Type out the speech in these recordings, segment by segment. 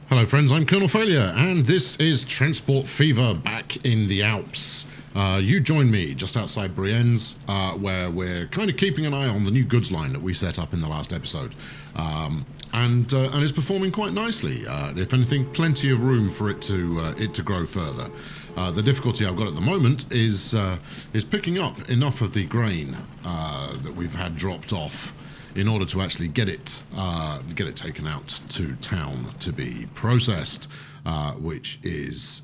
Hello friends, I'm Colonel Failure, and this is Transport Fever back in the Alps. You joined me just outside Brienne's, where we're kind of keeping an eye on the new goods line that we set up in the last episode. And it's performing quite nicely. If anything, plenty of room for it to grow further. The difficulty I've got at the moment is picking up enough of the grain that we've had dropped off in order to actually get it taken out to town to be processed, which is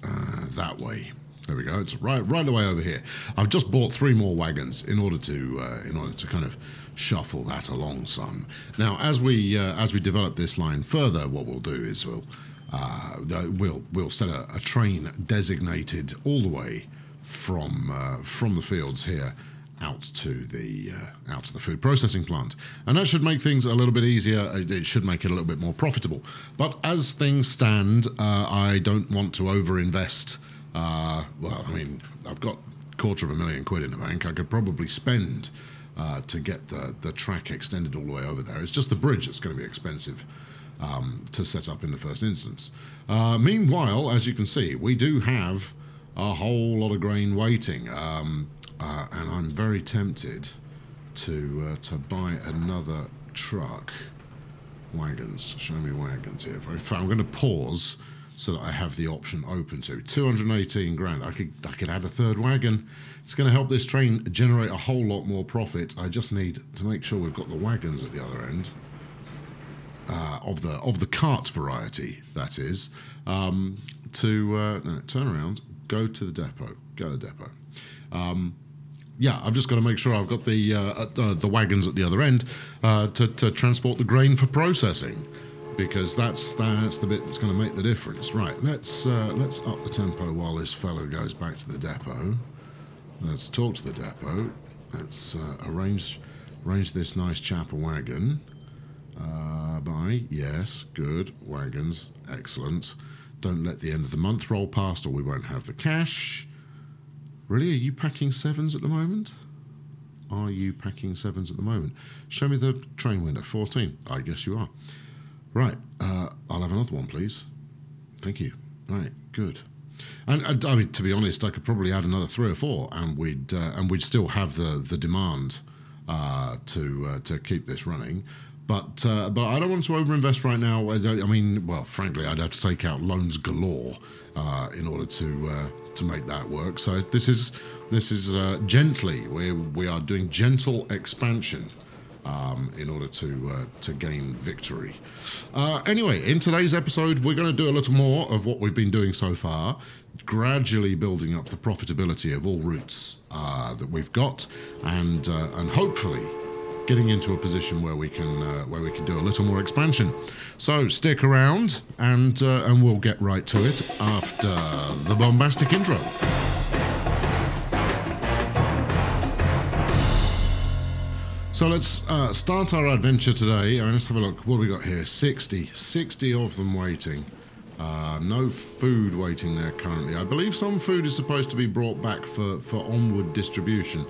that way. There we go. It's right away over here. I've just bought 3 more wagons in order to kind of shuffle that along some. Now, as we develop this line further, what we'll do is we'll set a train designated all the way from the fields here out to the food processing plant, and that should make things a little bit easier. It should make it a little bit more profitable. But as things stand, I don't want to overinvest. Well, I mean, I've got £250,000 in the bank. I could probably spend to get the track extended all the way over there. It's just the bridge that's going to be expensive to set up in the first instance. Meanwhile, as you can see, we do have a whole lot of grain waiting. And I'm very tempted to buy another truck. Wagons, show me wagons here. I'm going to pause so that I have the option open to 218 grand. I could add a 3rd wagon. It's going to help this train generate a whole lot more profit. I just need to make sure we've got the wagons at the other end of the cart variety. That is no, turn around, go to the depot. Go to the depot. Yeah, I've just got to make sure I've got the wagons at the other end to transport the grain for processing, because that's the bit that's going to make the difference. Right, let's up the tempo while this fellow goes back to the depot. Let's talk to the depot. Let's arrange this nice chap a wagon. Yes, good, wagons, excellent. Don't let the end of the month roll past or we won't have the cash. Really? Are you packing 7s at the moment? Are you packing 7s at the moment? Show me the train window. 14. I guess you are. Right. I'll have another one, please. Thank you. Right. Good. And I mean, to be honest, I could probably add another 3 or 4, and we'd still have the demand to keep this running. But I don't want to overinvest right now. I mean, well, frankly, I'd have to take out loans galore in order to make that work. So this is gently. We are doing gentle expansion in order to gain victory. Anyway, in today's episode, we're going to do a little more of what we've been doing so far, gradually building up the profitability of all routes that we've got, and hopefully getting into a position where we can do a little more expansion. So stick around, and we'll get right to it after the bombastic intro. So let's start our adventure today. Let's have a look. What have we got here? 60 of them waiting. No food waiting there currently. I believe some food is supposed to be brought back for onward distribution.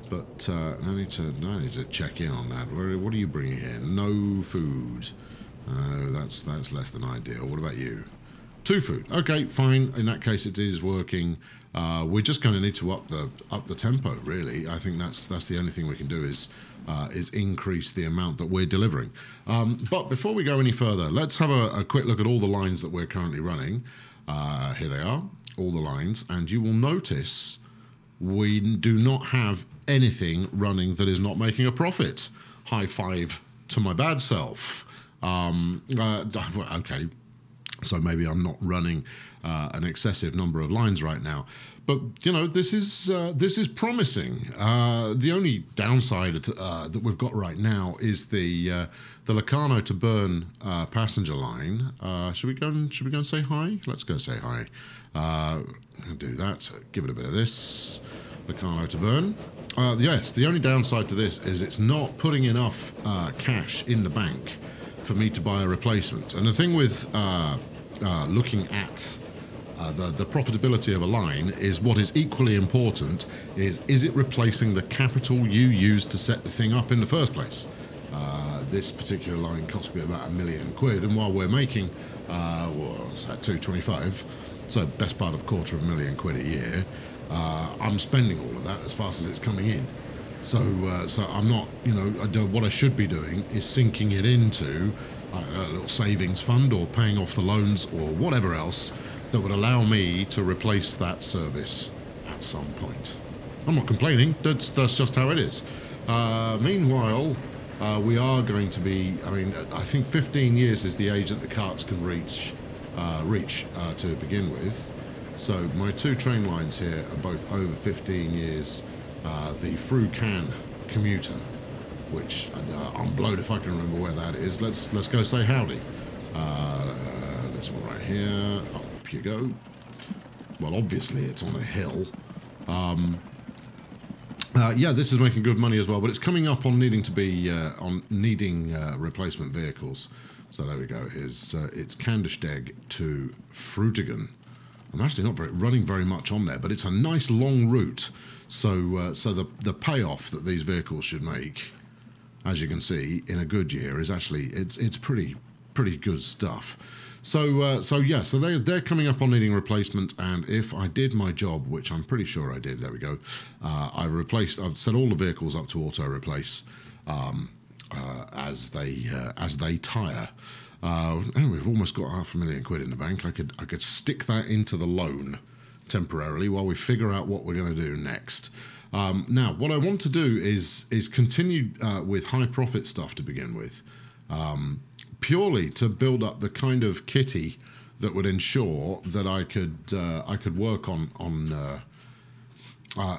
But I need to check in on that. What are you bringing here? No food. That's less than ideal. What about you? 2 food. Okay, fine. In that case, it is working. We're just going to need to up the tempo. Really, I think that's the only thing we can do is increase the amount that we're delivering. But before we go any further, let's have a quick look at all the lines that we're currently running. Here they are, all the lines, and you will notice we do not have anything running that is not making a profit. High five to my bad self. Okay, so maybe I'm not running an excessive number of lines right now, but you know, this is promising. The only downside that we've got right now is the Locarno to Bern passenger line. Should we go and say hi? Let's go say hi. Do that. Give it a bit of this. Locarno to Bern. Yes, the only downside to this is it's not putting enough cash in the bank for me to buy a replacement. And the thing with looking at the profitability of a line is what is equally important is it replacing the capital you used to set the thing up in the first place? This particular line cost me about £1,000,000, and while we're making, what's that, 225, so best part of £250,000 a year, I'm spending all of that as fast as it's coming in. So I'm not, what I should be doing is sinking it into a little savings fund or paying off the loans or whatever else that would allow me to replace that service at some point. I'm not complaining, that's just how it is. Meanwhile, we are going to be, I think 15 years is the age that the carts can reach to begin with. So my two train lines here are both over 15 years. The through Cannes commuter, which I'm blowed if I can remember where that is. Let's go say howdy. This one right here. Up you go. Well, obviously it's on a hill. Yeah, this is making good money as well, but it's coming up on needing to be replacement vehicles. So there we go. It's Kandersteg to Frutigen. I'm actually not running very much on there, but it's a nice long route. So the payoff that these vehicles should make, as you can see, in a good year is actually it's pretty good stuff. So they're coming up on needing replacement, and if I did my job, which I'm pretty sure I did, there we go. I've set all the vehicles up to auto replace as they tire. And we've almost got £500,000 in the bank. I could stick that into the loan temporarily while we figure out what we're going to do next. Now, what I want to do is continue with high profit stuff to begin with, purely to build up the kind of kitty that would ensure that I could work on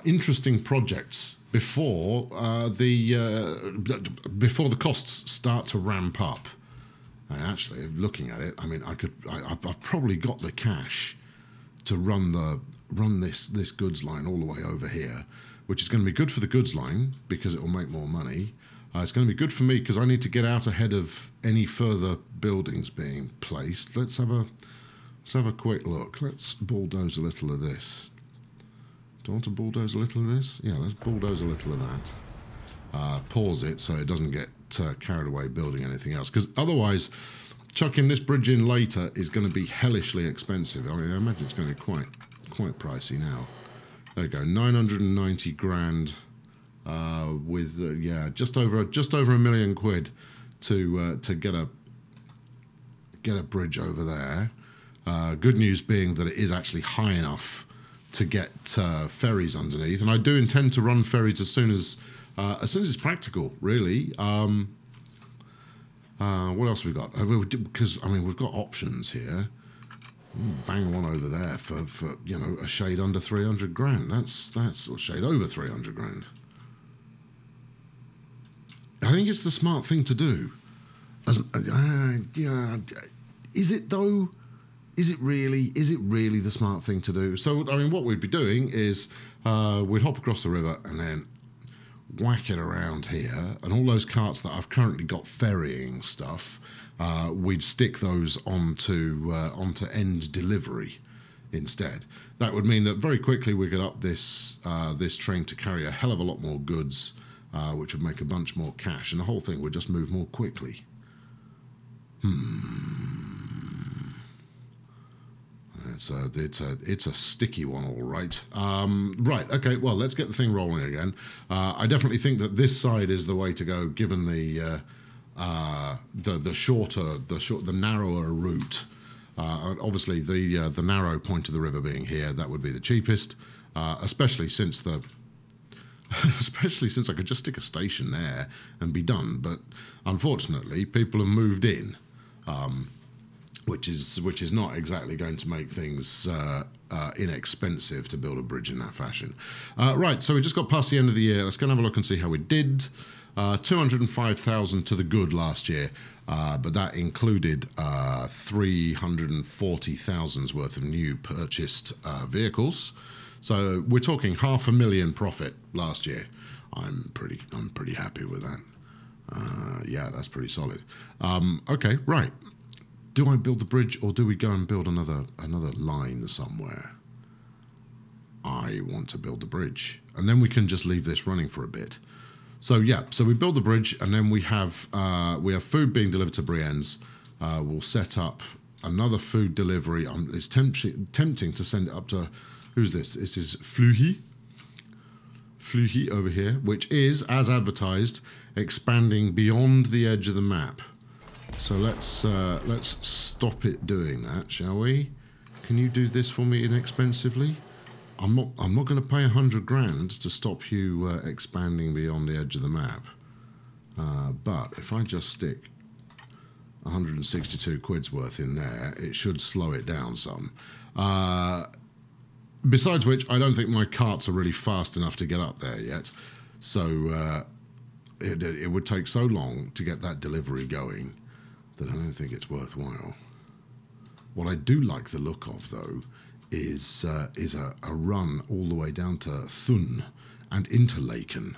interesting projects before the costs start to ramp up. And actually, looking at it, I've probably got the cash to run this goods line all the way over here, which is going to be good for the goods line because it will make more money. It's going to be good for me because I need to get out ahead of any further buildings being placed. Let's have a quick look. Let's bulldoze a little of this. Do I want to bulldoze a little of this? Yeah, let's bulldoze a little of that. Pause it so it doesn't get carried away building anything else, because otherwise chucking this bridge in later is going to be hellishly expensive. I imagine it's going to be quite pricey now. There we go, 990 grand with just over £1,000,000 to get a bridge over there. Good news being that it is actually high enough to get ferries underneath, and I do intend to run ferries as soon as it's practical, really. What else have we got? Because we've got options here. Bang one over there for a shade under 300 grand. That's a shade over 300 grand. I think it's the smart thing to do. Is it though? Is it really the smart thing to do? So what we'd be doing is we'd hop across the river and then whack it around here, and all those carts that I've currently got ferrying stuff, we'd stick those onto end delivery instead. That would mean that very quickly we could up this train to carry a hell of a lot more goods, which would make a bunch more cash, and the whole thing would just move more quickly. It's a sticky one, all right. Right, okay. Well, let's get the thing rolling again. I definitely think that this side is the way to go, given the narrower route. Obviously, the narrow point of the river being here, that would be the cheapest. Especially since I could just stick a station there and be done. But unfortunately, people have moved in. Which is not exactly going to make things inexpensive to build a bridge in that fashion. Right, so we just got past the end of the year. Let's go and have a look and see how we did. 205,000 to the good last year, but that included 340,000's worth of new purchased vehicles. So we're talking £500,000 profit last year. I'm pretty happy with that. Yeah, that's pretty solid. Okay, right. Do I build the bridge, or do we go and build another line somewhere? I want to build the bridge, and then we can just leave this running for a bit. So yeah, so we build the bridge, and then we have food being delivered to Brienne's. We'll set up another food delivery. It's tempting to send it up to, who's this? This is Fluhi over here, which is, as advertised, expanding beyond the edge of the map. So let's stop it doing that, shall we? Can you do this for me inexpensively? I'm not going to pay 100 grand to stop you expanding beyond the edge of the map. But if I just stick 162 quid's worth in there, it should slow it down some. Besides which, I don't think my carts are really fast enough to get up there yet. So it would take so long to get that delivery going that I don't think it's worthwhile. What I do like the look of, though, is a run all the way down to Thun and Interlaken.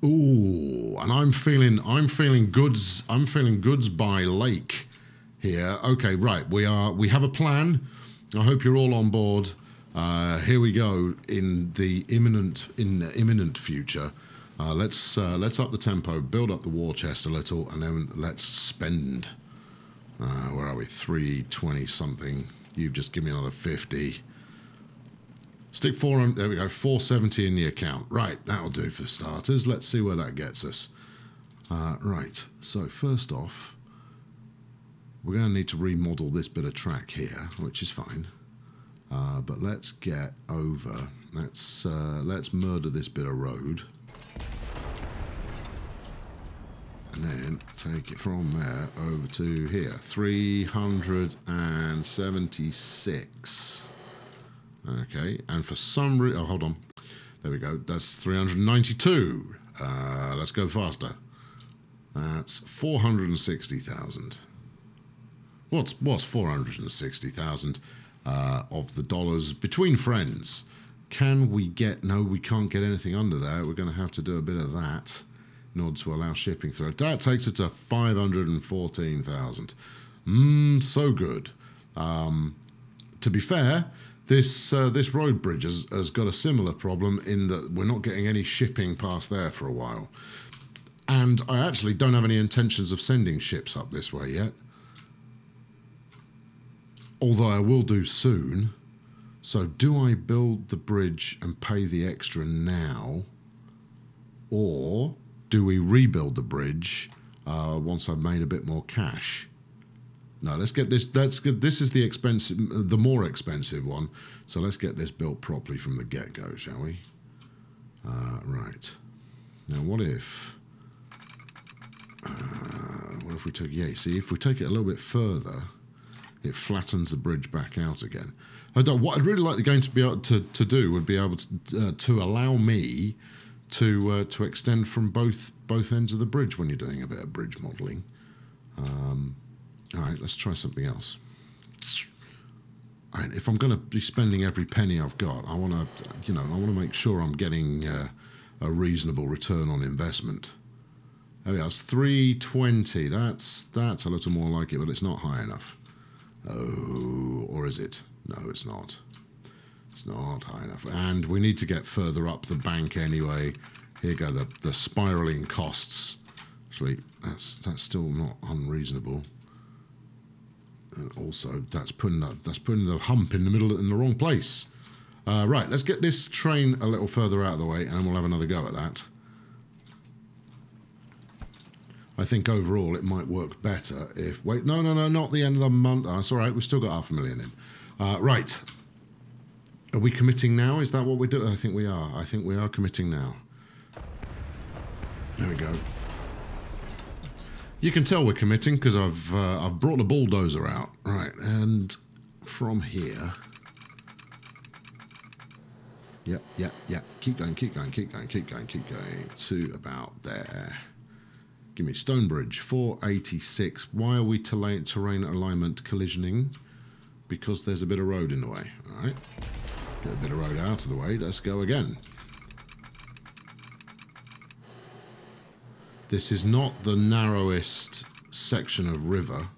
Ooh, and I'm feeling goods. I'm feeling goods by lake here. Okay, right. We have a plan. I hope you're all on board. Here we go in the imminent future. Let's up the tempo, build up the war chest a little, and then let's spend. Where are we? 320 something. You've just given me another 50. Stick 400. There we go. 470 in the account. Right, that'll do for starters. Let's see where that gets us. Right. So first off, we're going to need to remodel this bit of track here, which is fine. But let's get over. Let's murder this bit of road. And then take it from there over to here. 376. Okay, and for some reason... Oh, hold on. There we go. That's 392. Let's go faster. That's 460,000. What's 460,000 of the dollars between friends? Can we get... No, we can't get anything under there. We're going to have to do a bit of that in order to allow shipping through. That takes it to 514,000. So good. To be fair, this road bridge has got a similar problem in that we're not getting any shipping past there for a while. And I actually don't have any intentions of sending ships up this way yet. Although I will do soon. So do I build the bridge and pay the extra now? Or do we rebuild the bridge once I've made a bit more cash? No, let's get this. That's good. This is the the more expensive one. So let's get this built properly from the get-go, shall we? Right. Now, what if we took? Yeah, see, if we take it a little bit further, it flattens the bridge back out again. What I'd really like the game to be able to do would be able to allow me to extend from both ends of the bridge when you're doing a bit of bridge modelling. All right, let's try something else. All right, if I'm going to be spending every penny I've got, I want to make sure I'm getting a reasonable return on investment. There we are. It's 320. That's a little more like it, but it's not high enough. Oh, or is it? No, it's not. It's not high enough. And we need to get further up the bank anyway. Here go the spiraling costs. Actually, that's still not unreasonable. And also, that's putting the hump in the middle in the wrong place. Right, let's get this train a little further out of the way, and we'll have another go at that. I think overall it might work better if... Wait, no, not the end of the month. Oh, it's all right, we've still got 500,000 in. Right. Are we committing now? Is that what we're doing? I think we are. I think we are committing now. There we go. You can tell we're committing because I've brought the bulldozer out. Right, and from here... Yep. Keep going to about there. Give me Stonebridge, 486. Why are we terrain alignment collisioning? Because there's a bit of road in the way. All right. Get a bit of road out of the way. Let's go again. This is not the narrowest section of river.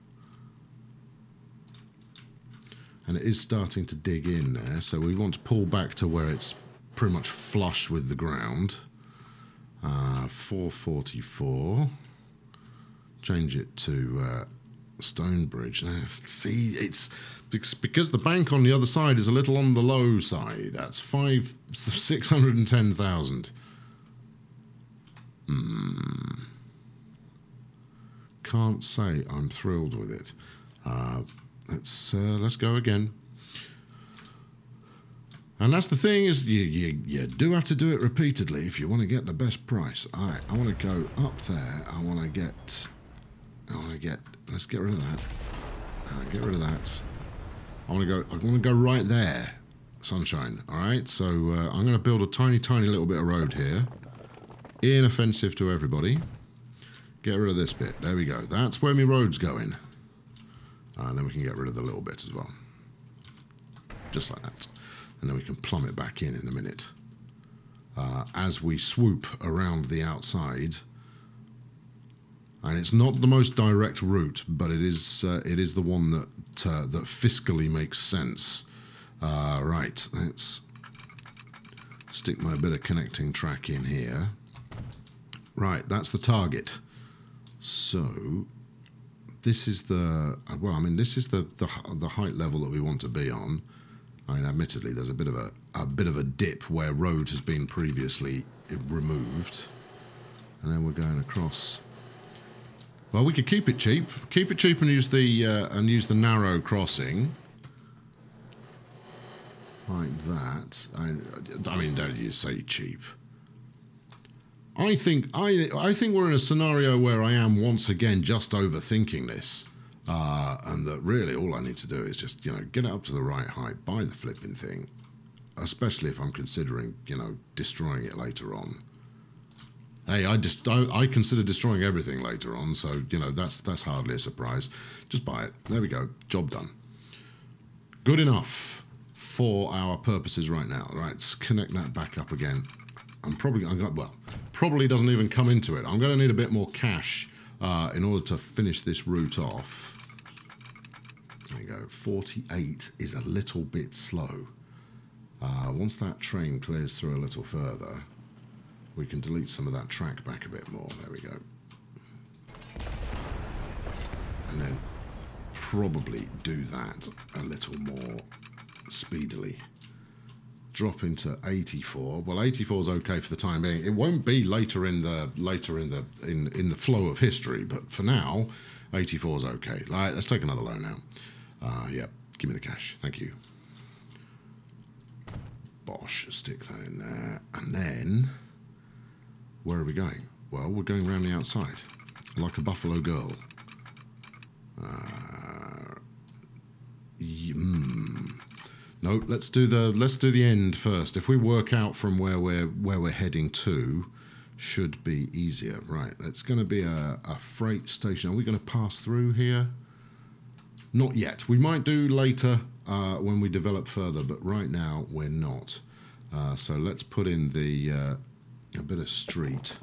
And it is starting to dig in there. So we want to pull back to where it's pretty much flush with the ground. 444. Change it to Stonebridge. See, it's because the bank on the other side is a little on the low side. That's 610,000. Can't say I'm thrilled with it. Let's go again. And that's the thing, is you do have to do it repeatedly if you want to get the best price. All right, I want to go up there. I want to get. Let's get rid of that. Get rid of that. I want to go right there, sunshine. All right, so I'm going to build a tiny little bit of road here, inoffensive to everybody. Get rid of this bit. There we go. That's where my road's going. And then we can get rid of the little bit as well, just like that. And then we can plumb it back in a minute. As we swoop around the outside. And it's not the most direct route, but it is the one that fiscally makes sense. Right, let's stick my bit of connecting track in here. Right, that's the target. So this is the the height level that we want to be on. I mean, admittedly, there's a bit of a dip where road has been previously removed, and then we're going across. Well, we could keep it cheap and use the narrow crossing like that. I mean, don't you say cheap? I think we're in a scenario where I am once again just overthinking this. And that really all I need to do is just, get it up to the right height, buy the flipping thing, especially if I'm considering, destroying it later on. Hey, I consider destroying everything later on, so, that's hardly a surprise. Just buy it. There we go. Job done. Good enough for our purposes right now. Right, let's connect that back up again. Probably doesn't even come into it. I'm going to need a bit more cash in order to finish this route off. There you go. 48 is a little bit slow. Once that train clears through a little further, we can delete some of that track back a bit more. There we go. And then probably do that a little more speedily. Drop into 84. Well, 84 is okay for the time being. It won't be later in the flow of history, but for now, 84 is okay. Right, let's take another loan now. Yep, give me the cash. Thank you. Bosh, stick that in there. And then, where are we going? Well, we're going around the outside, like a buffalo girl. No, let's do the end first. If we work out from where we're heading to, should be easier. Right, it's going to be a freight station. Are we going to pass through here? Not yet. We might do later when we develop further, but right now we're not. So let's put in a bit of street.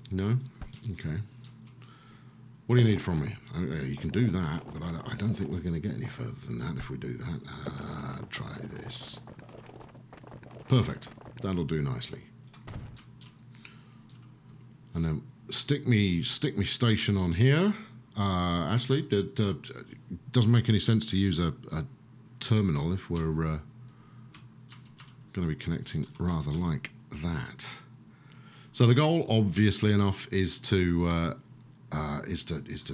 No? Okay. What do you need from me? You can do that, but I don't think we're going to get any further than that if we do that. Try this. Perfect. That'll do nicely. And then stick me station on here. Actually, it doesn't make any sense to use a terminal if we're going to be connecting rather like that. So the goal, obviously enough, is to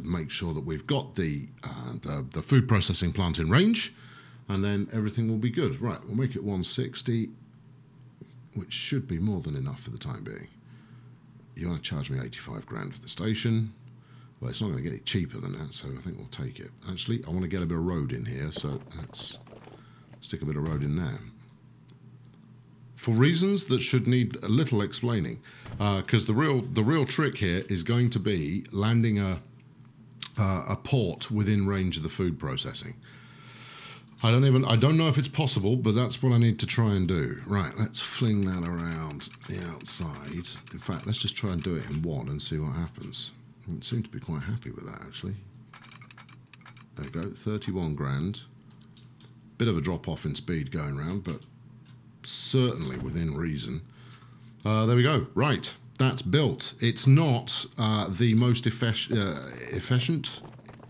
make sure that we've got the food processing plant in range, and then everything will be good. Right, we'll make it 160, which should be more than enough for the time being. You want to charge me 85 grand for the station? Well, it's not going to get any cheaper than that, so I think we'll take it. Actually, I want to get a bit of road in here, so let's stick a bit of road in there. For reasons that should need a little explaining, because the real trick here is going to be landing a port within range of the food processing. I don't know if it's possible, but that's what I need to try and do. Right, let's fling that around the outside. In fact, let's just try and do it in one and see what happens. I seem to be quite happy with that, actually. There we go, 31 grand. Bit of a drop off in speed going around, but certainly within reason. There we go. Right, that's built. It's not the most efficient.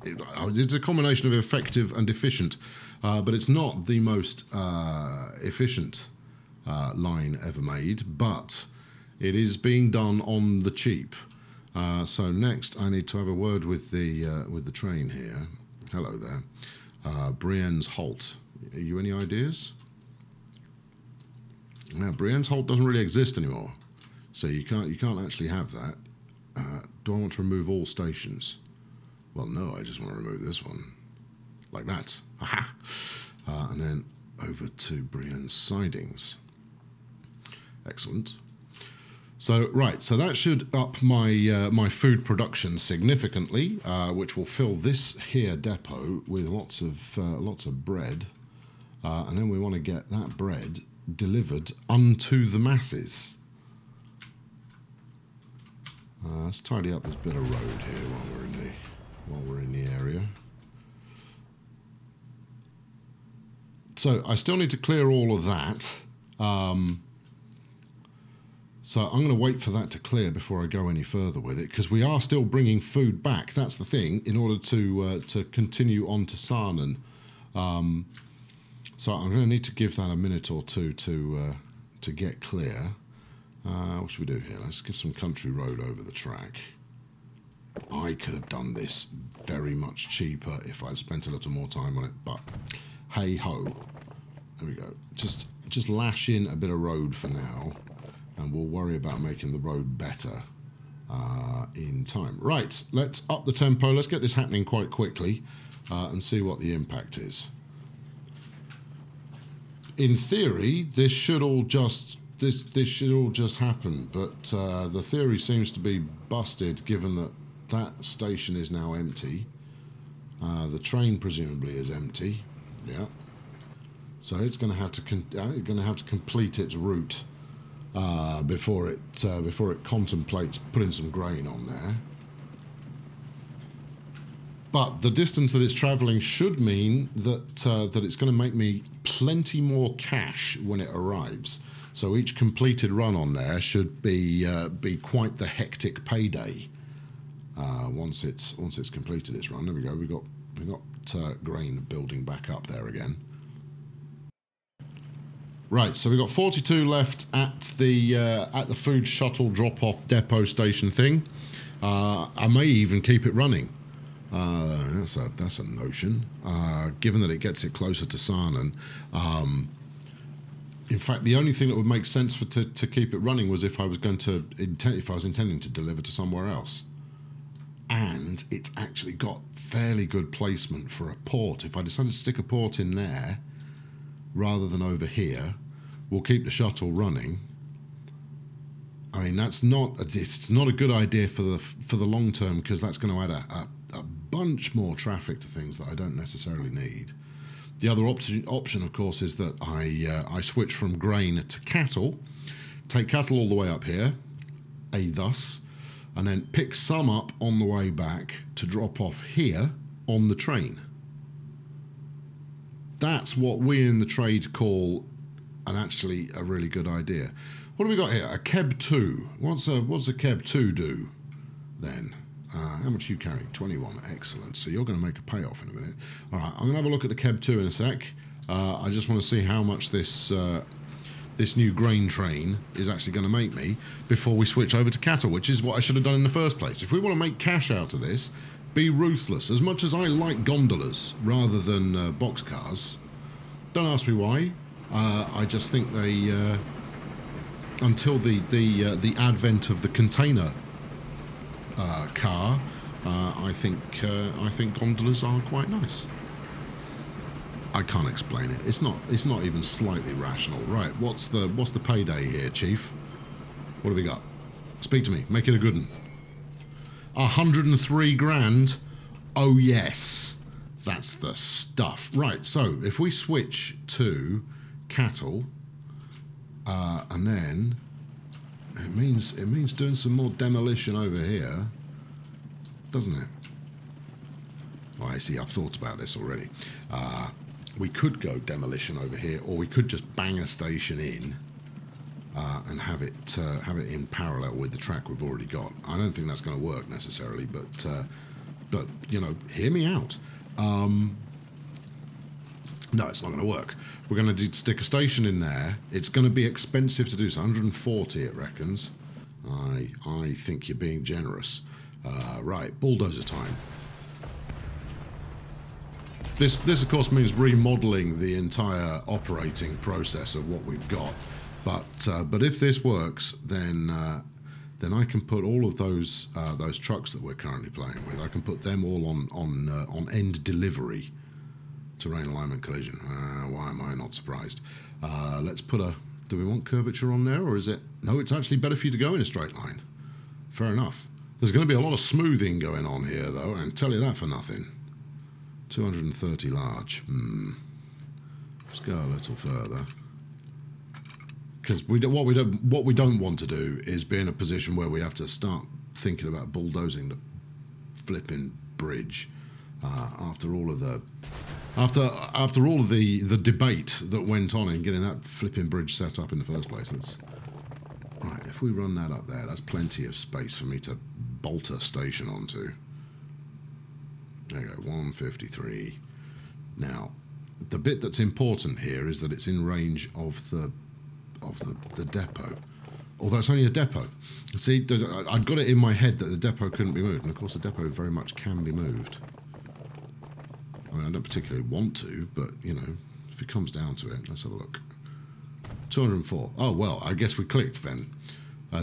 It's a combination of effective and efficient, but it's not the most efficient line ever made, but it is being done on the cheap. So next I need to have a word with the train here. Hello there. Brienne's Halt. Are you any ideas? Now, Brienne's Halt doesn't really exist anymore, so you can't actually have that. Do I want to remove all stations? Well, no, I just want to remove this one, like that. Aha! And then over to Brienne's Sidings. Excellent. So right, so that should up my my food production significantly, which will fill this here depot with lots of bread, and then we want to get that bread delivered unto the masses. Let's tidy up this bit of road here while we're in the area. So I still need to clear all of that. So I'm going to wait for that to clear before I go any further with it, because we are still bringing food back. That's the thing, in order to continue on to Sarnen. So I'm going to need to give that a minute or two to get clear. What should we do here? Let's get some country road over the track. I could have done this very much cheaper if I'd spent a little more time on it, but hey ho. There we go. Just lash in a bit of road for now, and we'll worry about making the road better in time. Right, let's up the tempo. Let's get this happening quite quickly and see what the impact is. In theory, this should all just happen, but the theory seems to be busted, given that that station is now empty. The train presumably is empty. Yeah. So it's going to have to complete its route before it contemplates putting some grain on there. But the distance that it's travelling should mean that that it's going to make me plenty more cash when it arrives. So each completed run on there should be quite the hectic payday once it's completed its run. There we go. We got grain building back up there again. Right, so we've got 42 left at the food shuttle drop-off depot station thing. I may even keep it running. That's a notion. Given that it gets it closer to Sarnen. In fact, the only thing that would make sense to keep it running was if I was intending to deliver to somewhere else. And it's actually got fairly good placement for a port. If I decided to stick a port in there rather than over here, we'll keep the shuttle running. I mean, it's not a good idea for the long term, because that's going to add a bunch more traffic to things that I don't necessarily need. The other option, of course, is that I switch from grain to cattle, take cattle all the way up here, thus, and then pick some up on the way back to drop off here on the train. That's what we in the trade call actually a really good idea. What do we got here? A Keb 2. What's a Keb 2 do then? How much are you carrying? 21. Excellent. So you're going to make a payoff in a minute. All right, I'm going to have a look at the Keb 2 in a sec. I just want to see how much this new grain train is actually going to make me before we switch over to cattle, which is what I should have done in the first place. If we want to make cash out of this, be ruthless. As much as I like gondolas rather than boxcars, don't ask me why. I just think they, until the advent of the container car, I think gondolas are quite nice. I can't explain it. It's not even slightly rational. Right, what's the payday here, Chief? What have we got? Speak to me. Make it a good one. 103 grand. Oh yes, that's the stuff. Right. So if we switch to cattle, and then it means doing some more demolition over here, doesn't it? Well, I see. I've thought about this already. We could go demolition over here, or we could just bang a station in and have it in parallel with the track we've already got. I don't think that's going to work necessarily, but you know, hear me out. No, it's not going to work. We're going to stick a station in there. It's going to be expensive to do so. 140, it reckons. I think you're being generous. Right, bulldozer time. This of course means remodeling the entire operating process of what we've got. But if this works, then I can put all of those trucks that we're currently playing with. I can put them all on end delivery. Terrain alignment collision. Why am I not surprised? Let's put a... Do we want curvature on there, or is it... No, it's actually better for you to go in a straight line. Fair enough. There's going to be a lot of smoothing going on here, though, and tell you that for nothing. 230 large. Let's go a little further. Because what we don't want to do is be in a position where we have to start thinking about bulldozing the flipping bridge after all of the... After all of the debate that went on in getting that flipping bridge set up in the first place. Right, if we run that up there, that's plenty of space for me to bolt a station onto. There you go, 153. Now, the bit that's important here is that it's in range of the depot. Although it's only a depot. See, I'd got it in my head that the depot couldn't be moved, and of course the depot very much can be moved. I mean, I don't particularly want to, but, you know, if it comes down to it, let's have a look. 204. Oh, well, I guess we clicked then.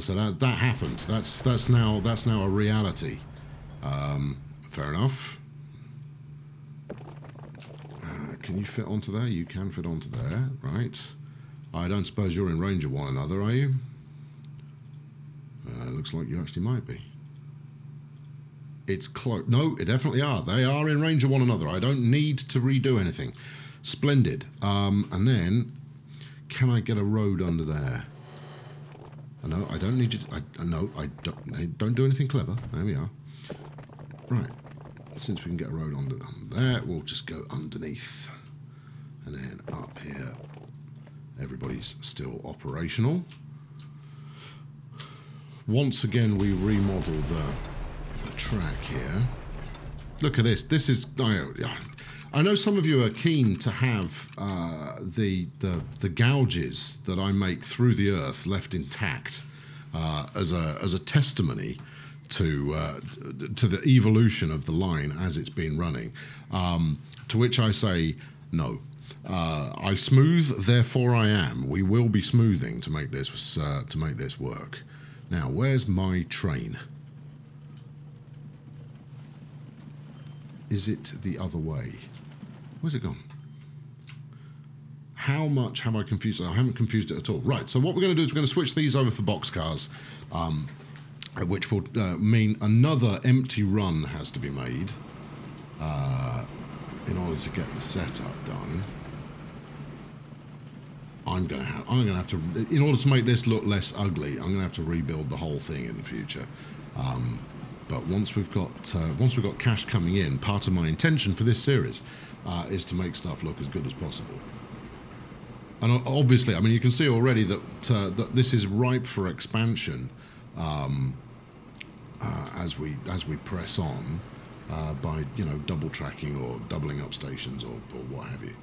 So that happened. That's now a reality. Fair enough. Can you fit onto there? You can fit onto there, right. I don't suppose you're in range of one another, are you? Looks like you actually might be. It's close. No, it definitely are. They are in range of one another. I don't need to redo anything. Splendid. And then, can I get a road under there? No, I don't need you to... no, I don't do anything clever. There we are. Right. Since we can get a road under there, we'll just go underneath. And then up here, everybody's still operational. Once again, we remodel the track here. Look at this. This is... I know some of you are keen to have the gouges that I make through the earth left intact as a testimony to the evolution of the line as it's been running. To which I say no. I smooth, therefore I am. We will be smoothing to make this work. Now, where's my train? Is it the other way? Where's it gone? How much have I confused it? I haven't confused it at all. Right, so what we're going to do is we're going to switch these over for boxcars, which will mean another empty run has to be made in order to get the setup done. I'm going to have to, in order to make this look less ugly, I'm going to have to rebuild the whole thing in the future. But once we've got cash coming in, part of my intention for this series is to make stuff look as good as possible. And obviously, I mean, you can see already that this is ripe for expansion as we press on by, you know, double tracking or doubling up stations or what have you.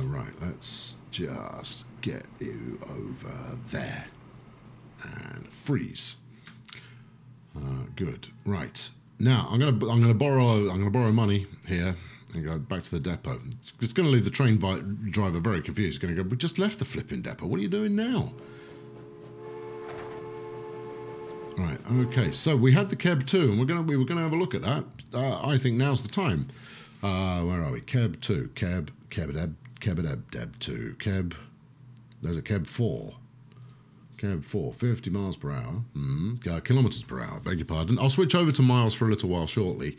Right, let's just get you over there and freeze. Good. Right. Now I'm gonna borrow money here and go back to the depot. It's going to leave the train driver very confused. He's going to go, "We just left the flipping depot. What are you doing now?" Right. Okay. So we had the Keb 2, and we were gonna have a look at that. I think now's the time. Where are we? Keb 2. Keb 2. Keb. There's a Keb 4. Keb 4, 50 miles per hour. Kilometers per hour, beg your pardon. I'll switch over to miles for a little while shortly.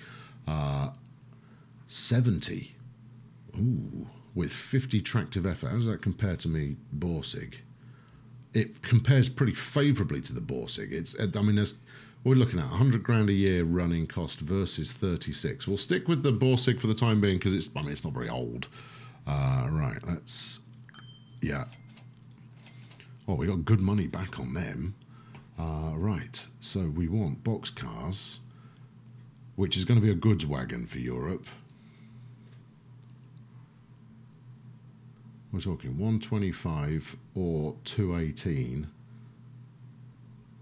70. Ooh, with 50 tractive effort. How does that compare to me Borsig? It compares pretty favourably to the Borsig. I mean, we're looking at 100 grand a year running cost versus 36. We'll stick with the Borsig for the time being because it's not very old. Right, let's... Yeah. Oh, we got good money back on them. Right, so we want boxcars, which is going to be a goods wagon for Europe. We're talking 125 or 218.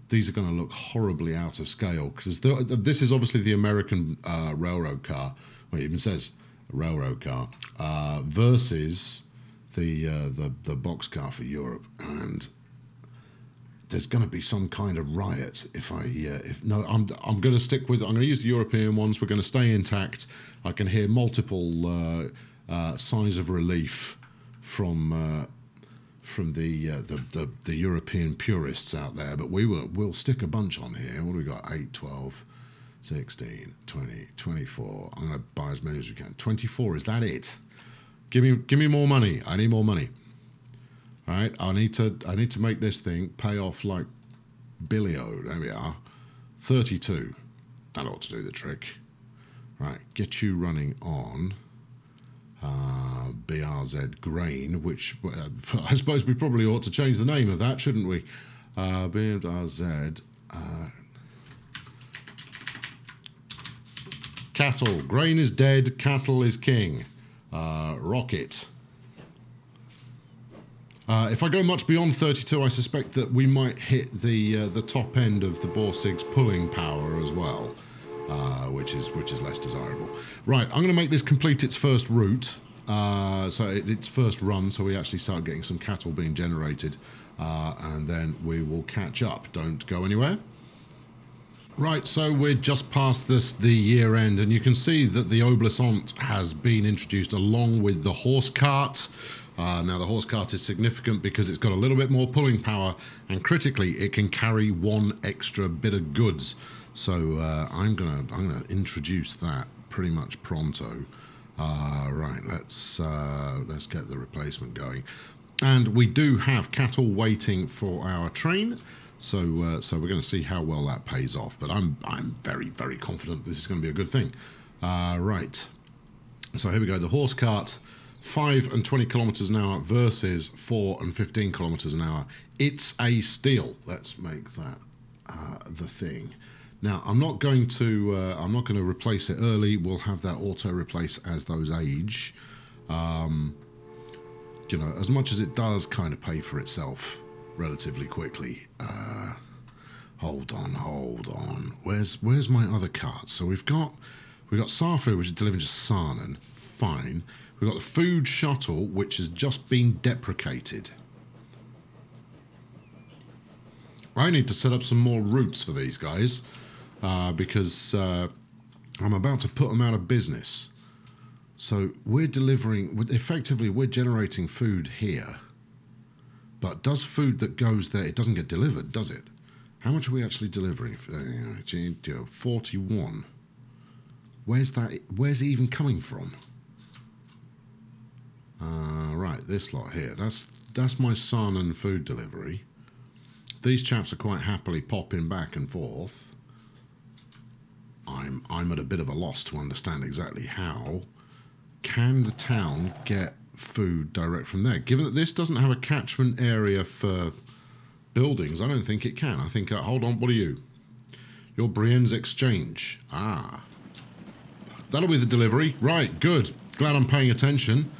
These are going to look horribly out of scale because this is obviously the American railroad car. Well, it even says a railroad car versus the boxcar for Europe, and there's going to be some kind of riot if I'm going to stick with. I'm going to use the European ones. We're going to stay intact. I can hear multiple sighs of relief from the European purists out there, but we'll stick a bunch on here. What do we got? 8, 12, 16, 20, 24. I'm going to buy as many as we can. 24, is that it? Give me more money. I need more money. All right, I need to make this thing pay off like Billio. There we are. 32. That ought to do the trick. Right, get you running on BRZ Grain, which I suppose we probably ought to change the name of that, shouldn't we? BRZ Cattle. Grain is dead, cattle is king. Rocket. If I go much beyond 32, I suspect that we might hit the top end of the Borsig's pulling power as well, which is less desirable. Right, I'm going to make this complete its first route, its first run, so we actually start getting some cattle being generated, and then we will catch up. Don't go anywhere. Right, so we're just past the year end, and you can see that the Oblisant has been introduced along with the horse cart. Now the horse cart is significant because it's got a little bit more pulling power, and critically it can carry one extra bit of goods. So I'm gonna introduce that pretty much pronto. Right, let's get the replacement going, and we do have cattle waiting for our train. So we're going to see how well that pays off, but I'm very, very confident this is going to be a good thing. Right, so here we go. The horse cart, 5 and 20 kilometers an hour versus 4 and 15 kilometers an hour. It's a steal. Let's make that the thing. Now I'm not going to replace it early. We'll have that auto replace as those age. You know, as much as it does kind of pay for itself relatively quickly. Hold on. Where's my other carts? So we've got Sarfu, which is delivering to Sarnen. Fine. We've got the food shuttle, which has just been deprecated. I need to set up some more routes for these guys because I'm about to put them out of business. So we're effectively we're generating food here. But does food that goes there, it doesn't get delivered, does it? How much are we actually delivering? 41. Where's it even coming from? Right, this lot here. That's my son and food delivery. These chaps are quite happily popping back and forth. I'm at a bit of a loss to understand exactly how. Can the town get food direct from there? Given that this doesn't have a catchment area for buildings, I don't think it can. I think, hold on, what are you? You're Brienne's Exchange. Ah. That'll be the delivery. Right, good. Glad I'm paying attention.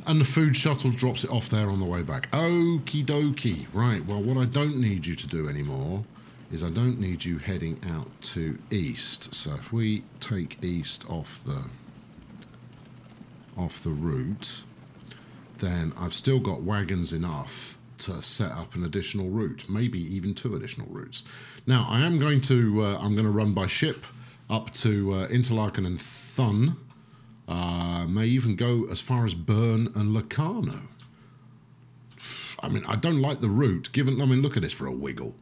And the food shuttle drops it off there on the way back. Okie dokie. Right, well, what I don't need you to do anymore is I don't need you heading out to east. So if we take east off the route, then I've still got wagons enough to set up an additional route, maybe even 2 additional routes. Now I am going to run by ship up to Interlaken and Thun. May even go as far as Bern and Locarno. I mean, I don't like the route. Look at this for a wiggle.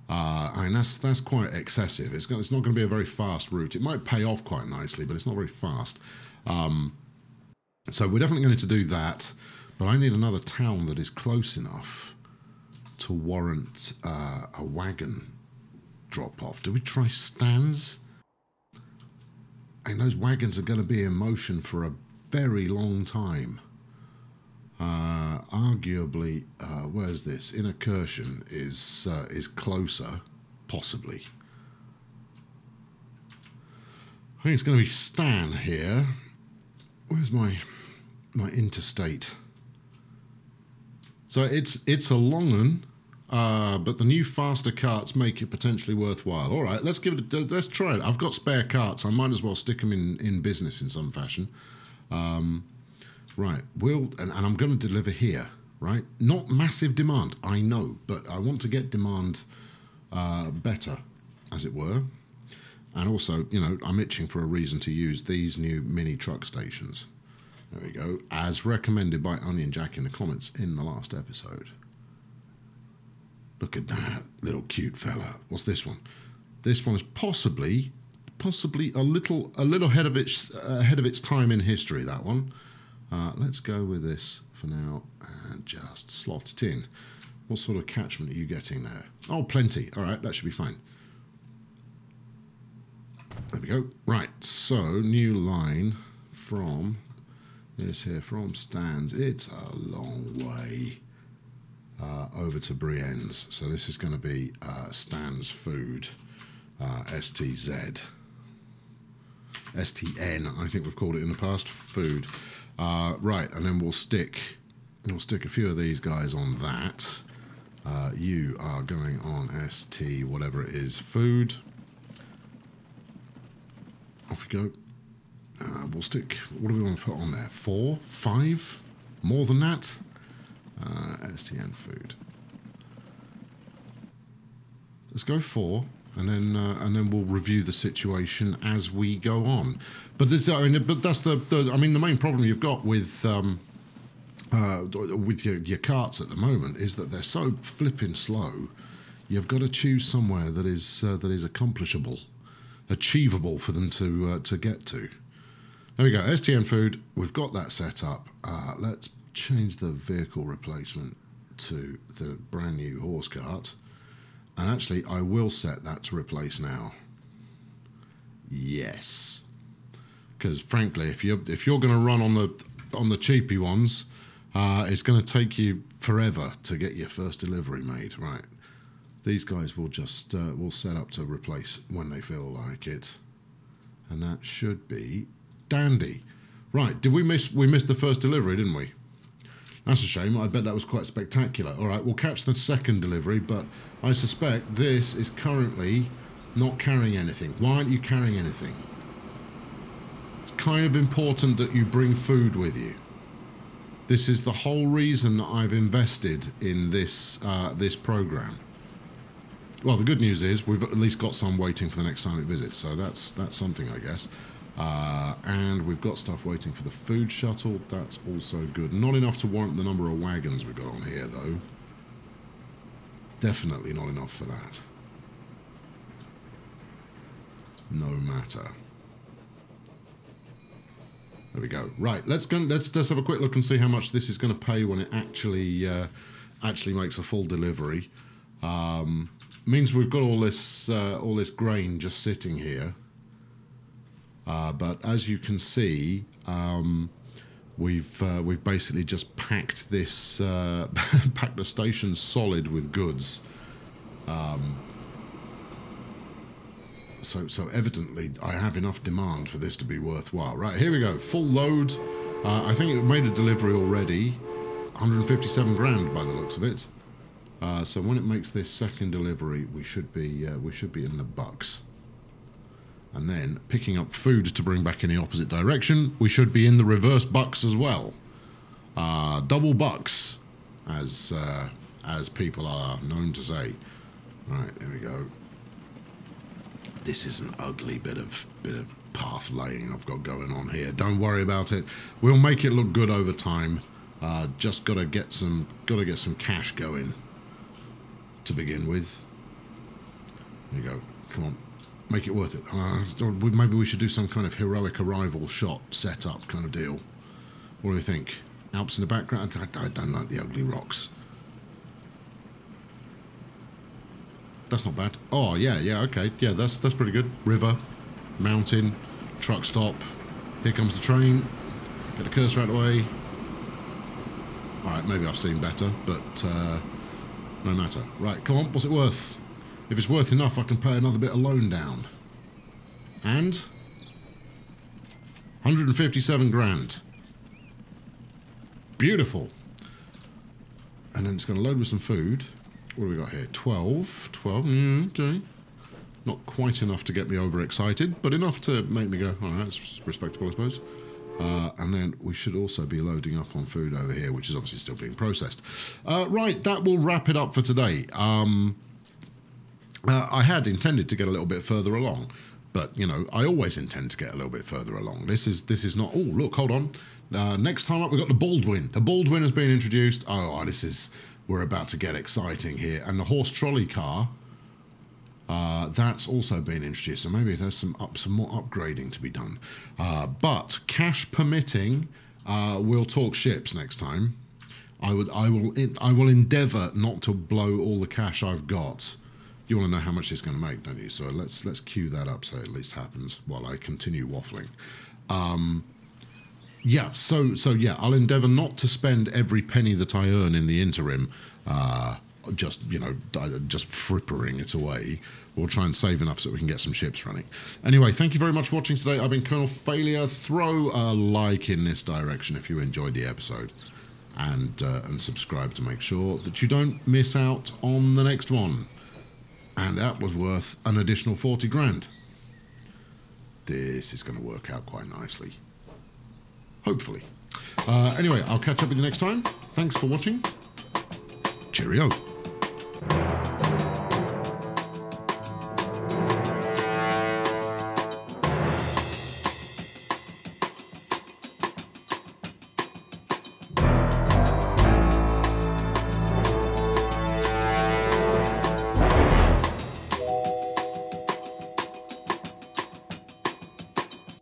I mean, that's quite excessive. It's not going to be a very fast route. It might pay off quite nicely, but it's not very fast. So we're definitely going to do that. But I need another town that is close enough to warrant a wagon drop-off. Do we try Stans? I mean, those wagons are going to be in motion for a very long time. Arguably, where's this? Inner Kirshen is closer, possibly. I think it's going to be Stan here. Where's my interstate? So it's a long one, but the new faster carts make it potentially worthwhile. All right, let's give it. Let's try it. I've got spare carts. I might as well stick them in business in some fashion. Right, and I'm going to deliver here. Right, not massive demand, I know, but I want to get demand better, as it were. And also, you know, I'm itching for a reason to use these new mini truck stations. There we go, as recommended by Onion Jack in the comments in the last episode. Look at that little cute fella. What's this one? This one is possibly a little ahead of its time in history. That one. Let's go with this for now and just slot it in. What sort of catchment are you getting there? Oh, plenty. All right, that should be fine. There we go. Right, so new line from this here, from Stan's. It's a long way over to Brienne's. So this is going to be Stan's Food, STZ. STN, I think we've called it in the past, food. Right, and then we'll stick a few of these guys on that. You are going on ST, whatever it is, food. Off you go. We'll stick, what do we want to put on there? 4? 5? More than that? STN food. Let's go 4, and then we'll review the situation as we go on. But this, I mean, but that's the main problem you've got with your carts at the moment is that they're so flipping slow. You've got to choose somewhere that is accomplishable, achievable for them to get to. There we go, STN food. We've got that set up. Let's change the vehicle replacement to the brand new horse cart. And actually, I will set that to replace now. Yes, because frankly, if you're going to run on the cheapy ones, it's going to take you forever to get your first delivery made. Right, these guys will just will set up to replace when they feel like it, and that should be dandy. Right, we missed the first delivery, didn't we? That's a shame. I bet that was quite spectacular. All right, we'll catch the second delivery, but I suspect this is currently not carrying anything. Why aren't you carrying anything? It's kind of important that you bring food with you. This is the whole reason that I've invested in this this program. Well, the good news is we've at least got some waiting for the next time it visits, so that's something, I guess. And we've got stuff waiting for the food shuttle. That's also good. Not enough to warrant the number of wagons we've got on here, though. Definitely not enough for that. No matter. There we go. Right, let's have a quick look and see how much this is going to pay when it actually makes a full delivery. Means we've got all this grain just sitting here. But as you can see, we've basically just packed this packed the station solid with goods. So evidently I have enough demand for this to be worthwhile. Right, here we go, full load. I think it made a delivery already, 157 grand by the looks of it. So when it makes this second delivery, we should be in the bucks. And then picking up food to bring back in the opposite direction, we should be in the reverse bucks as well. Double bucks, as people are known to say. Right, here we go. This is an ugly bit of path laying I've got going on here. Don't worry about it. We'll make it look good over time. Just gotta get some cash going to begin with. There you go. Come on. Make it worth it. Maybe we should do some kind of heroic arrival shot setup kind of deal. What do you think? Alps in the background? I don't like the ugly rocks. That's not bad. Oh, yeah, okay. Yeah, that's pretty good. River, mountain, truck stop. Here comes the train. Get the cursor out of the way. Alright, maybe I've seen better, but no matter. Right, come on, what's it worth? If it's worth enough, I can pay another bit of loan down. And 157 grand. Beautiful. And then it's going to load with some food. What do we got here? 12. Okay. Not quite enough to get me overexcited, but enough to make me go, all right, that's respectable, I suppose. And then we should also be loading up on food over here, which is obviously still being processed. Right, that will wrap it up for today. I had intended to get a little bit further along, but, you know, I always intend to get a little bit further along. This is not... Oh, look, hold on. Next time up, we've got the Baldwin. The Baldwin has been introduced. Oh, this is... We're about to get exciting here. And the horse trolley car... that's also been introduced, so maybe there's some more upgrading to be done. But cash permitting, we'll talk ships next time. I will endeavour not to blow all the cash I've got. You want to know how much it's going to make, don't you? So let's queue that up so it at least happens while I continue waffling. Yeah, so yeah, I'll endeavour not to spend every penny that I earn in the interim. Just, you know, just frippering it away. We'll try and save enough so we can get some ships running. Anyway, thank you very much for watching today. I've been Colonel Failure. Throw a like in this direction if you enjoyed the episode. And subscribe to make sure that you don't miss out on the next one. And that was worth an additional 40 grand. This is going to work out quite nicely. Hopefully. Anyway, I'll catch up with you next time. Thanks for watching. Cheerio.